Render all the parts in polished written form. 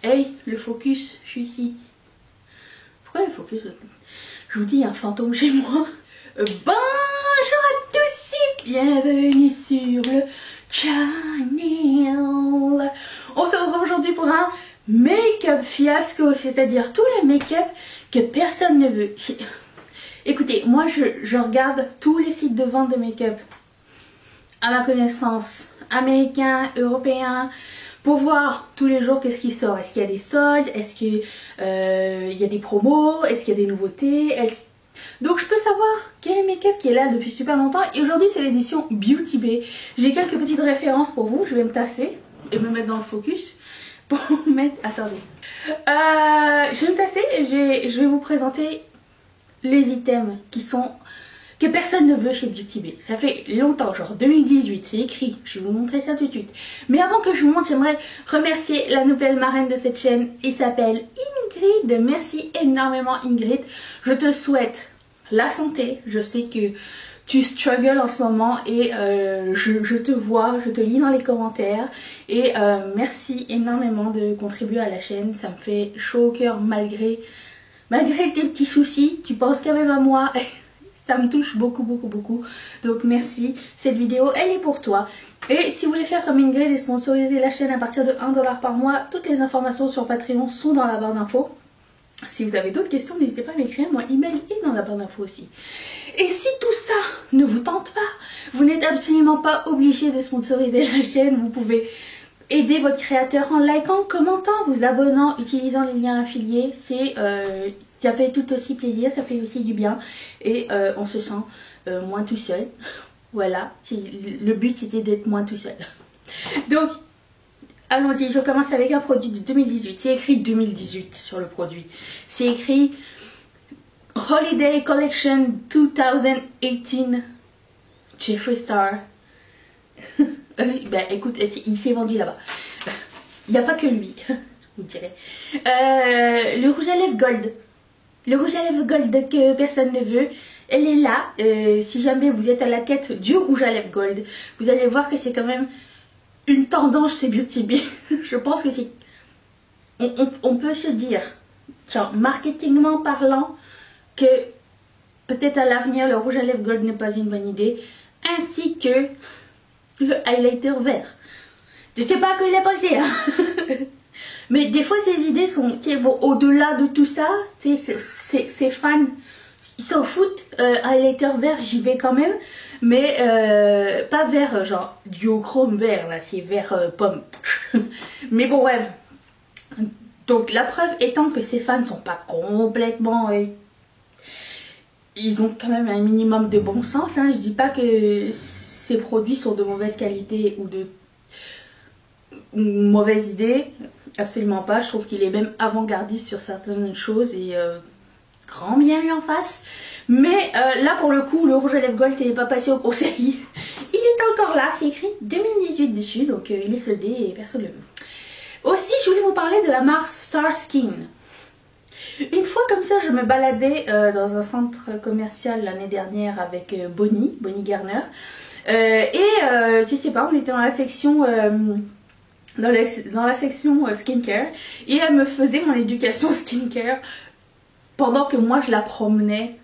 Hey, le focus, je suis ici. Pourquoi le focus? Je vous dis, il y a un fantôme chez moi. Bonjour à tous et bienvenue sur le channel. On se retrouve aujourd'hui pour un make-up fiasco, c'est-à-dire tous les make-up que personne ne veut. Écoutez, moi je regarde tous les sites de vente de make-up, à ma connaissance, américains, européens, pour voir tous les jours qu'est-ce qui sort. Est-ce qu'il y a des soldes? Est-ce qu'il y a des promos? Est-ce qu'il y a des nouveautés? Donc je peux savoir quel est le make-up qui est là depuis super longtemps. Et aujourd'hui c'est l'édition Beauty Bay. J'ai quelques petites références pour vous. Je vais me tasser et me mettre dans le focus. Pour mettre... Attendez. Je vais me tasser et je vais vous présenter les items que personne ne veut chez Beauty Bay. Ça fait longtemps, genre 2018, c'est écrit. Je vais vous montrer ça tout de suite. Mais avant que je vous montre, j'aimerais remercier la nouvelle marraine de cette chaîne. Elle s'appelle Ingrid. Merci énormément Ingrid. Je te souhaite la santé. Je sais que tu struggles en ce moment et je te vois, je te lis dans les commentaires. Et merci énormément de contribuer à la chaîne. Ça me fait chaud au cœur malgré tes petits soucis. Tu penses quand même à moi. Ça me touche beaucoup. Donc merci. Cette vidéo elle est pour toi. Et si vous voulez faire comme Ingrid et sponsoriser la chaîne à partir de 1 $ par mois, toutes les informations sur Patreon sont dans la barre d'infos. Si vous avez d'autres questions, n'hésitez pas à m'écrire. Mon email est dans la barre d'infos aussi. Et si tout ça ne vous tente pas, vous n'êtes absolument pas obligé de sponsoriser la chaîne. Vous pouvez aider votre créateur en likant, commentant, vous abonnant, utilisant les liens affiliés. Ça fait tout aussi plaisir, ça fait aussi du bien. Et on se sent moins tout seul. Voilà, le but c'était d'être moins tout seul. Donc, allons-y, je commence avec un produit de 2018. C'est écrit 2018 sur le produit. C'est écrit Holiday Collection 2018 Jeffree Star. Ben écoute, il s'est vendu là-bas. Il n'y a pas que lui, je vous dirais. Le rouge à lèvres gold. Le rouge à lèvres gold que personne ne veut. Elle est là. Si jamais vous êtes à la quête du rouge à lèvres gold, vous allez voir que c'est quand même une tendance chez Beauty Bay. Je pense que c'est... On peut se dire, genre marketingment parlant, que peut-être à l'avenir le rouge à lèvres gold n'est pas une bonne idée. Ainsi que le highlighter vert. Je sais pas à quoi il est passé, hein. Mais des fois ces idées vont au-delà de tout ça. Ces fans, ils s'en foutent. Highlighter vert, j'y vais quand même. Mais pas vert, genre duochrome vert, là, c'est vert pomme. Mais bon, bref. Donc la preuve étant que ces fans sont pas complètement... ils ont quand même un minimum de bon sens, hein. Je dis pas que ces produits sont de mauvaise qualité ou de mauvaise idée, absolument pas. Je trouve qu'il est même avant-gardiste sur certaines choses et grand bien lui en face. Mais là pour le coup, le rouge à lèvres gold n'est pas passé au conseil. Il est encore là, c'est écrit 2018 dessus, donc il est soldé et personne ne le veut. Aussi, je voulais vous parler de la marque Star Skin. Une fois comme ça, je me baladais dans un centre commercial l'année dernière avec Bonnie Garner. Je sais pas, on était dans la section skincare et elle me faisait mon éducation skincare pendant que moi je la promenais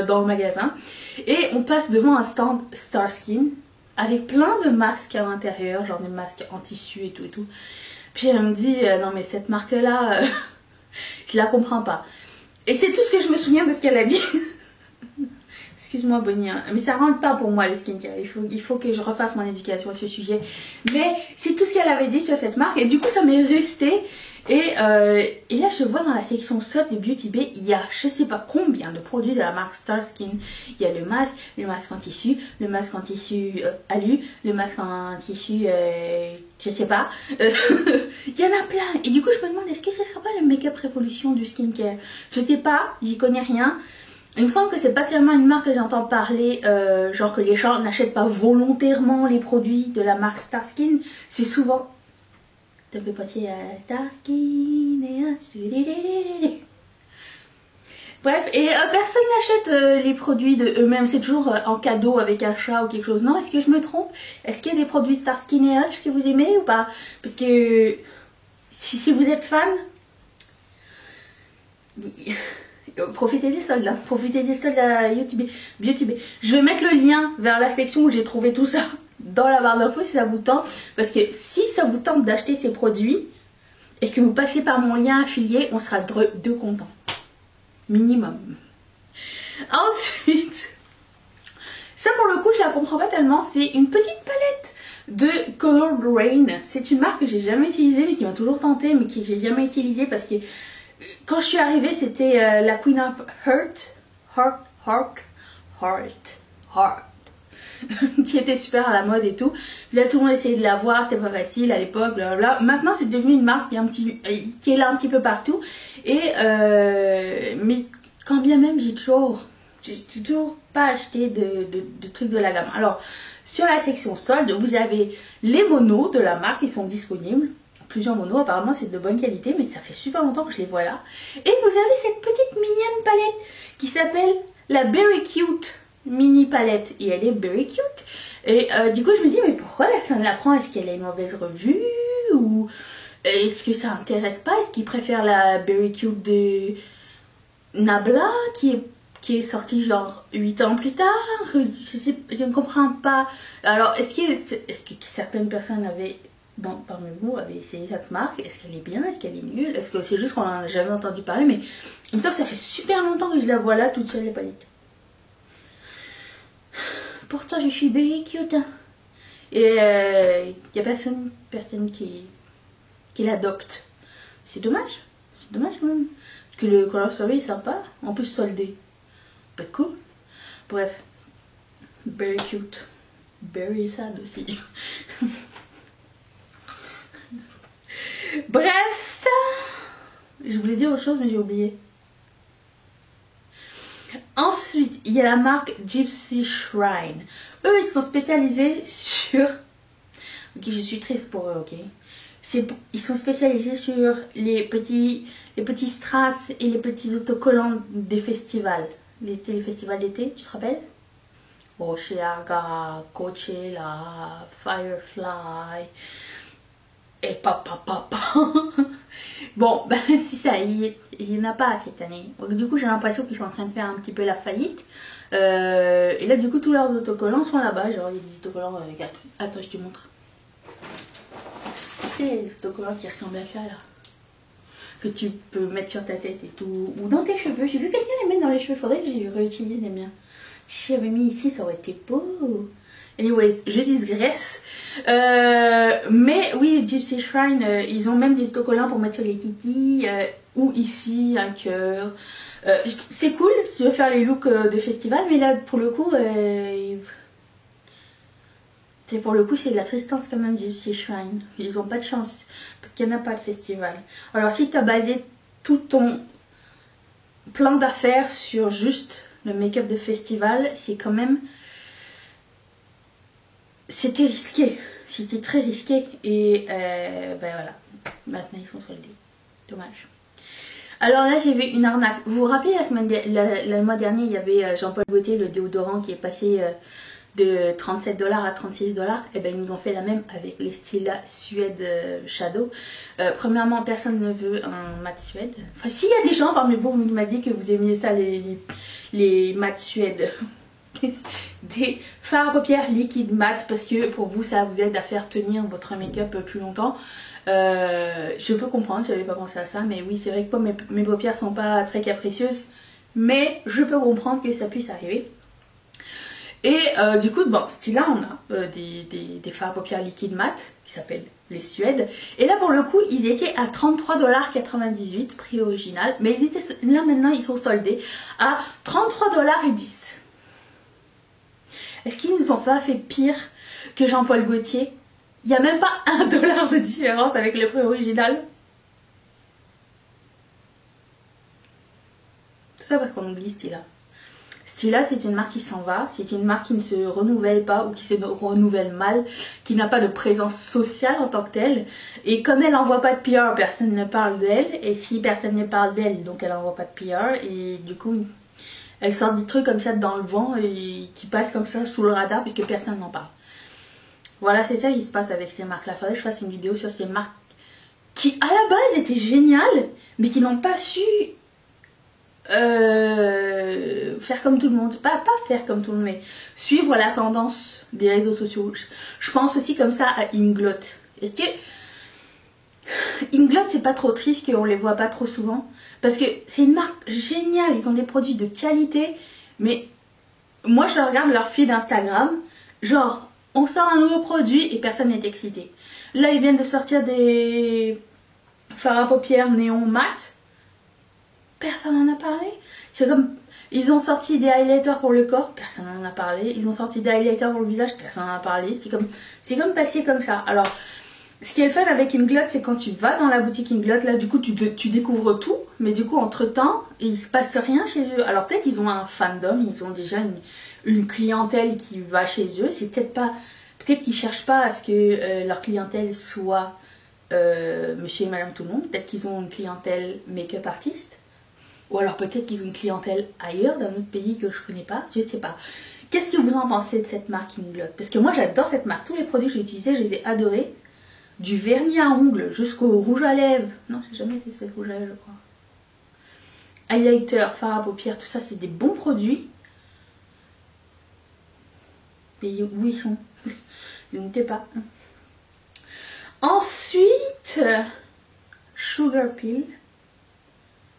dans le magasin. Et on passe devant un stand Star Skin avec plein de masques à l'intérieur, genre des masques en tissu et tout. Puis elle me dit non mais cette marque là je la comprends pas. Et c'est tout ce que je me souviens de ce qu'elle a dit. Excuse-moi Bonnie, hein, mais ça rentre pas pour moi le skincare. Il faut que je refasse mon éducation à ce sujet. Mais c'est tout ce qu'elle avait dit sur cette marque. Et du coup ça m'est resté. Et là je vois dans la section SOT de Beauty Bay, il y a je sais pas combien de produits de la marque Star Skin. Il y a le masque en tissu, le masque en tissu alu, le masque en tissu je sais pas. Il y en a plein. Et du coup je me demande est-ce que ce sera pas le make-up révolution du skincare? Je sais pas, j'y connais rien. Il me semble que c'est pas tellement une marque que j'entends parler, genre que les gens n'achètent pas volontairement les produits de la marque Star Skin. C'est souvent... Ça peut passer à Star Skin et... Bref, et personne n'achète les produits de eux-mêmes. C'est toujours en cadeau avec achat ou quelque chose. Non, est-ce que je me trompe? Est-ce qu'il y a des produits Star Skin et Hutch que vous aimez ou pas? Parce que si vous êtes fan, profitez des soldes, hein. Profitez des soldes à Beauty Bay. Je vais mettre le lien vers la section où j'ai trouvé tout ça dans la barre d'infos si ça vous tente. Parce que si ça vous tente d'acheter ces produits et que vous passez par mon lien affilié, on sera deux contents. Minimum. Ensuite, ça pour le coup je la comprends pas tellement, c'est une petite palette de Colored Rain. C'est une marque que j'ai jamais utilisée mais qui m'a toujours tenté mais que j'ai jamais utilisée parce que quand je suis arrivée c'était la Queen of Heart qui était super à la mode et tout. Puis là tout le monde essayait de la voir, c'était pas facile à l'époque, blablabla. Maintenant c'est devenu une marque qui est là un petit peu partout. Et mais quand bien même j'ai toujours pas acheté de trucs de la gamme. Alors sur la section solde vous avez les monos de la marque qui sont disponibles. Plusieurs monos, apparemment c'est de bonne qualité mais ça fait super longtemps que je les vois là. Et vous avez cette petite mignonne palette qui s'appelle la Berry Cute mini palette et elle est very cute. Et du coup je me dis mais pourquoi personne ne la prend? Est-ce qu'elle a une mauvaise revue ou est-ce que ça intéresse pas? Est-ce qu'ils préfèrent la Berry Cute de Nabla qui est sortie genre 8 ans plus tard? Je ne comprends pas. Alors est-ce que certaines personnes parmi vous avaient essayé cette marque? Est-ce qu'elle est bien? Est-ce qu'elle est nulle? Est-ce que c'est juste qu'on en a jamais entendu parler? Mais il me semble que ça fait super longtemps que je la vois là toute seule les palettes. Pourtant je suis very cute hein. Et il n'y a personne qui l'adopte. C'est dommage. C'est dommage quand même. Parce que le Color Story est sympa. En plus soldé. Pas de cool. Bref. Very cute. Very sad aussi. Bref. Je voulais dire autre chose mais j'ai oublié. Ensuite, il y a la marque Gypsy Shrine. Eux, ils sont spécialisés sur... Ok, je suis triste pour eux, ok. Ils sont spécialisés sur les petits strass et les petits autocollants des festivals. Les festivals d'été, tu te rappelles? Oceaga, Coachella, Firefly... Et papa. Bon, ben c'est ça, il n'y en a pas cette année. Donc, du coup, j'ai l'impression qu'ils sont en train de faire un petit peu la faillite. Et là, du coup, tous leurs autocollants sont là-bas. Genre, il y a des autocollants avec... Attends, je te montre. C'est les autocollants qui ressemblent à ça, là. Que tu peux mettre sur ta tête et tout. Ou dans tes cheveux. J'ai vu quelqu'un les mettre dans les cheveux. Faudrait que j'ai réutilisé les miens. Si j'avais mis ici, ça aurait été beau. Anyways, je digresse. Mais oui, Gypsy Shrine, ils ont même des autocollants pour mettre sur les titis ou ici un cœur. C'est cool si tu veux faire les looks de festival, mais là pour le coup, c'est de la tristesse quand même, Gypsy Shrine. Ils ont pas de chance parce qu'il n'y en a pas de festival. Alors si tu as basé tout ton plan d'affaires sur juste le make-up de festival, c'est quand même... C'était risqué, c'était très risqué et ben voilà, maintenant ils sont soldés, dommage. Alors là j'ai vu une arnaque, vous vous rappelez le mois dernier il y avait Jean-Paul Gaultier, le déodorant qui est passé de 37 $ à 36 $, et ben ils nous ont fait la même avec les Stila Suède Shadow. Premièrement personne ne veut un mat Suède, enfin s'il y a des gens parmi vous qui m'ont dit que vous aimiez ça les mats Suède. Des fards à paupières liquides mat parce que pour vous ça vous aide à faire tenir votre make-up plus longtemps. Je peux comprendre, j'avais pas pensé à ça, mais oui c'est vrai que moi mes paupières sont pas très capricieuses, mais je peux comprendre que ça puisse arriver. Et du coup bon, style-là on a des fards à paupières liquides mat qui s'appellent les Suèdes, et là pour le coup ils étaient à 33,98 $, prix original, mais ils étaient là maintenant ils sont soldés à 33,10 $. Est-ce qu'ils nous ont pas fait pire que Jean-Paul Gaultier? Il n'y a même pas $1 de différence avec le prix original. Tout ça parce qu'on oublie Stila. Stila c'est une marque qui s'en va, c'est une marque qui ne se renouvelle pas ou qui se renouvelle mal, qui n'a pas de présence sociale en tant que telle. Et comme elle n'envoie pas de PR, personne ne parle d'elle. Et si personne ne parle d'elle, donc elle n'envoie pas de PR. Et du coup... Elle sort des trucs comme ça dans le vent et qui passent comme ça sous le radar puisque personne n'en parle. Voilà, c'est ça qui se passe avec ces marques-là. Faudrait que je fasse une vidéo sur ces marques qui à la base étaient géniales, mais qui n'ont pas su faire comme tout le monde. Pas faire comme tout le monde, mais suivre la tendance des réseaux sociaux. Je pense aussi comme ça à Inglot. Est-ce que Inglot, c'est pas trop triste qu'on les voit pas trop souvent? Parce que c'est une marque géniale, ils ont des produits de qualité, mais moi je regarde leur feed Instagram, genre on sort un nouveau produit et personne n'est excité. Là ils viennent de sortir des fards à paupières néon mat, personne n'en a parlé. C'est comme, ils ont sorti des highlighters pour le corps, personne n'en a parlé. Ils ont sorti des highlighters pour le visage, personne n'en a parlé. C'est comme passé comme ça. Alors, ce qui est le fun avec Inglot, c'est quand tu vas dans la boutique Inglot, là du coup tu découvres tout, mais du coup entre temps il se passe rien chez eux. Alors peut-être qu'ils ont un fandom, ils ont déjà une clientèle qui va chez eux. C'est peut-être qu'ils cherchent pas à ce que leur clientèle soit monsieur et madame tout le monde. Peut-être qu'ils ont une clientèle make-up artiste, ou alors peut-être qu'ils ont une clientèle ailleurs, d'un autre pays que je connais pas, je sais pas. Qu'est-ce que vous en pensez de cette marque Inglot? Parce que moi j'adore cette marque, tous les produits que j'ai utilisés, je les ai adorés. Du vernis à ongles jusqu'au rouge à lèvres. Non, j'ai jamais testé ce rouge à lèvres, je crois. Highlighter, fard à paupières, tout ça, c'est des bons produits. Mais où ils sont? Ne notez pas. Ensuite, Sugar Pill.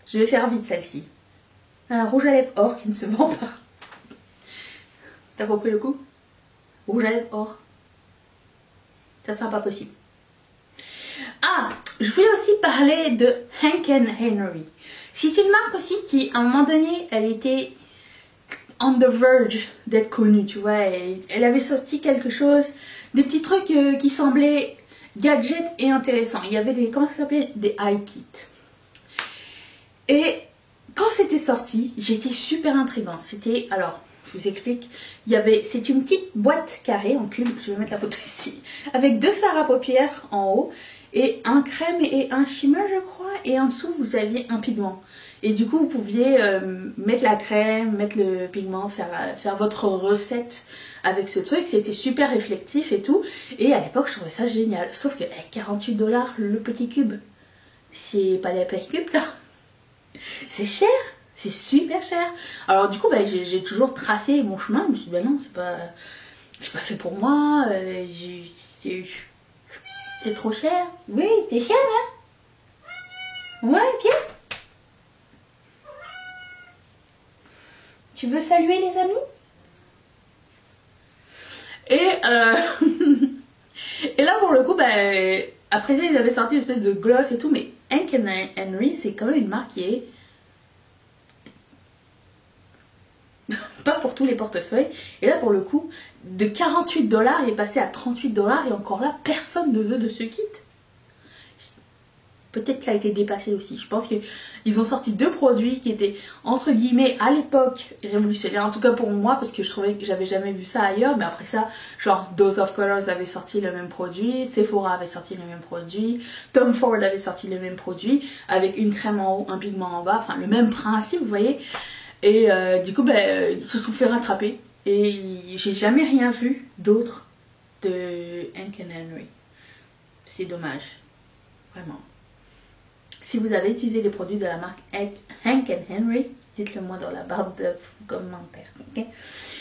Je vais faire vite celle-ci. Un rouge à lèvres or qui ne se vend pas. T'as compris le coup? Rouge à lèvres or. Ça sera pas possible. Ah, je voulais aussi parler de Hank & Henry. C'est une marque aussi qui, à un moment donné, elle était on the verge d'être connue, tu vois. Elle avait sorti quelque chose, des petits trucs qui semblaient gadgets et intéressants. Il y avait des, comment ça s'appelait? Des high kits. Et quand c'était sorti, j'étais super intrigante. C'était, alors, je vous explique. C'est une petite boîte carrée en cube, je vais mettre la photo ici, avec deux fards à paupières en haut, et un crème et un shimmer je crois, et en dessous vous aviez un pigment. Et du coup vous pouviez mettre la crème, mettre le pigment, faire votre recette avec ce truc. C'était super réflectif et tout, et à l'époque je trouvais ça génial. Sauf que 48 $ le petit cube, c'est pas les petits cubes ça, c'est cher. C'est super cher. Alors du coup bah, j'ai toujours tracé mon chemin. Je me suis dit bah non, c'est pas fait pour moi. C'est trop cher. Oui, c'est cher hein. Ouais, viens. Tu veux saluer les amis? Et et là pour le coup bah, après ça ils avaient sorti une espèce de gloss et tout. Mais Hank & Henry c'est quand même une marque qui est pas pour tous les portefeuilles. Et là pour le coup, de 48 $, il est passé à 38 $, et encore là, personne ne veut de ce kit. Peut-être qu'il a été dépassé aussi. Je pense qu'ils ont sorti deux produits qui étaient, entre guillemets, à l'époque, révolutionnaires. En tout cas pour moi, parce que je trouvais que j'avais jamais vu ça ailleurs. Mais après ça, genre Dose of Colors avait sorti le même produit, Sephora avait sorti le même produit, Tom Ford avait sorti le même produit, avec une crème en haut, un pigment en bas. Enfin, le même principe, vous voyez. Et du coup, ils se sont fait rattraper. Et j'ai jamais rien vu d'autre de Hank & Henry. C'est dommage. Vraiment. Si vous avez utilisé les produits de la marque Hank & Henry, dites-le moi dans la barre de commentaires. Okay?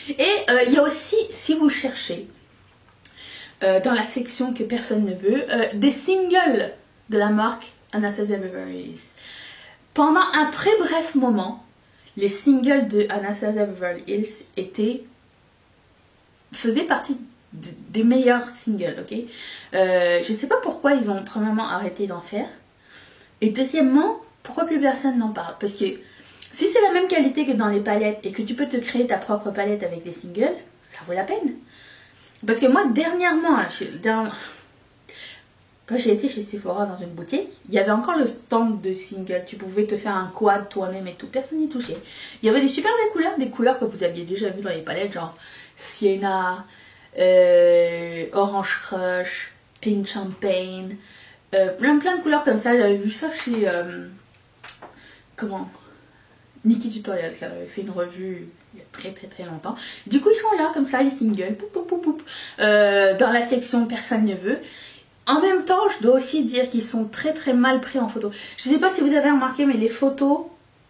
Et il y a aussi, si vous cherchez, dans la section que personne ne veut, des singles de la marque Anastasia Beverly Hills. Pendant un très bref moment, les singles de Anastasia Beverly Hills faisaient partie des meilleurs singles, ok. Je sais pas pourquoi ils ont premièrement arrêté d'en faire. Et deuxièmement, pourquoi plus personne n'en parle? Parce que si c'est la même qualité que dans les palettes et que tu peux te créer ta propre palette avec des singles, ça vaut la peine. Parce que moi, dernièrement, quand j'ai été chez Sephora dans une boutique, il y avait encore le stand de singles. Tu pouvais te faire un quad toi-même et tout. Personne n'y touchait. Il y avait des super belles couleurs, des couleurs que vous aviez déjà vues dans les palettes, genre Sienna, Orange Crush, Pink Champagne, plein de couleurs comme ça. J'avais vu ça chez Nikki Tutorials, qui avait fait une revue il y a très longtemps. Du coup ils sont là comme ça, les singles, dans la section personne ne veut. En même temps, je dois aussi dire qu'ils sont très mal pris en photo. Je sais pas si vous avez remarqué, mais les photos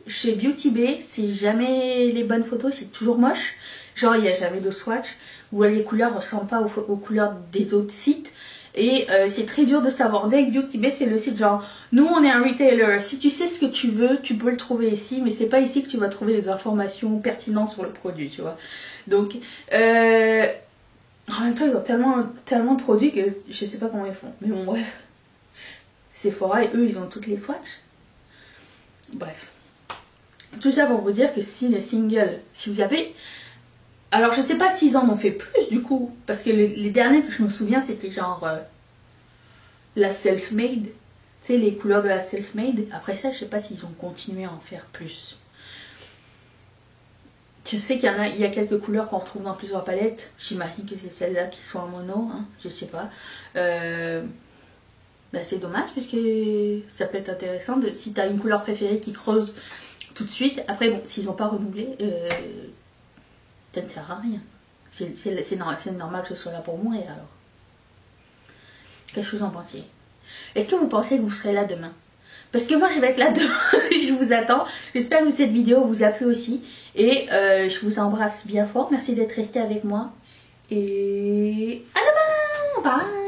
chez Beauty Bay, c'est jamais les bonnes photos, c'est toujours moche. Genre, il n'y a jamais de swatch, ou les couleurs ne ressemblent pas aux couleurs des autres sites. Et c'est très dur de savoir. Dès que Beauty Bay, c'est le site genre, nous on est un retailer, si tu sais ce que tu veux, tu peux le trouver ici, mais c'est pas ici que tu vas trouver les informations pertinentes sur le produit, tu vois. Donc, en même temps, ils ont tellement de produits que je sais pas comment ils font. Mais bon, bref. Sephora, et eux, ils ont toutes les swatchs. Bref. Tout ça pour vous dire que si les singles, si vous avez... Alors, je sais pas s'ils en ont fait plus, du coup. Parce que les derniers que je me souviens, c'était genre... la self-made. Tu sais, les couleurs de la self-made. Après ça, je sais pas s'ils ont continué à en faire plus. Tu sais qu'il y a quelques couleurs qu'on retrouve dans plusieurs palettes. J'imagine que c'est celles-là qui sont en mono, hein, je sais pas. Bah c'est dommage puisque ça peut être intéressant si tu as une couleur préférée qui creuse tout de suite. Après bon, s'ils n'ont pas renouvelé, ça ne sert à rien. C'est normal que ce soit là pour mourir alors. Qu'est-ce que vous en pensez? Est-ce que vous pensez que vous serez là demain? Parce que moi je vais être là demain, je vous attends. J'espère que cette vidéo vous a plu aussi. Et je vous embrasse bien fort. Merci d'être resté avec moi. Et à demain. Bye.